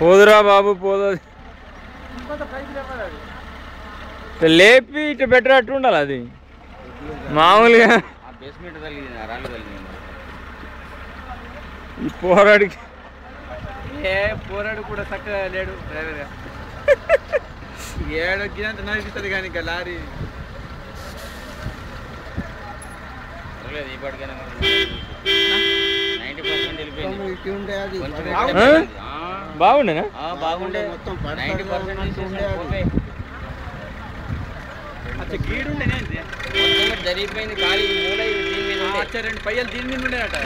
పోదురా బాబు పోదు లేపి ఇటు పెట్టినట్టు ఉండాలి అది మామూలుగా ఈ పోరాడికి పోరాడు కూడా చక్కగా లేడు డ్రైవర్గా ఏడొచ్చినంత నడిపిస్తుంది కానీ ఇంకా లారీ బాగుండేనా బాగుండే మొత్తం గీడుండే జరిగిపోయింది ఖాళీ మూల దీని మీద 2 పయ్యలు దీని మీద ఉండేట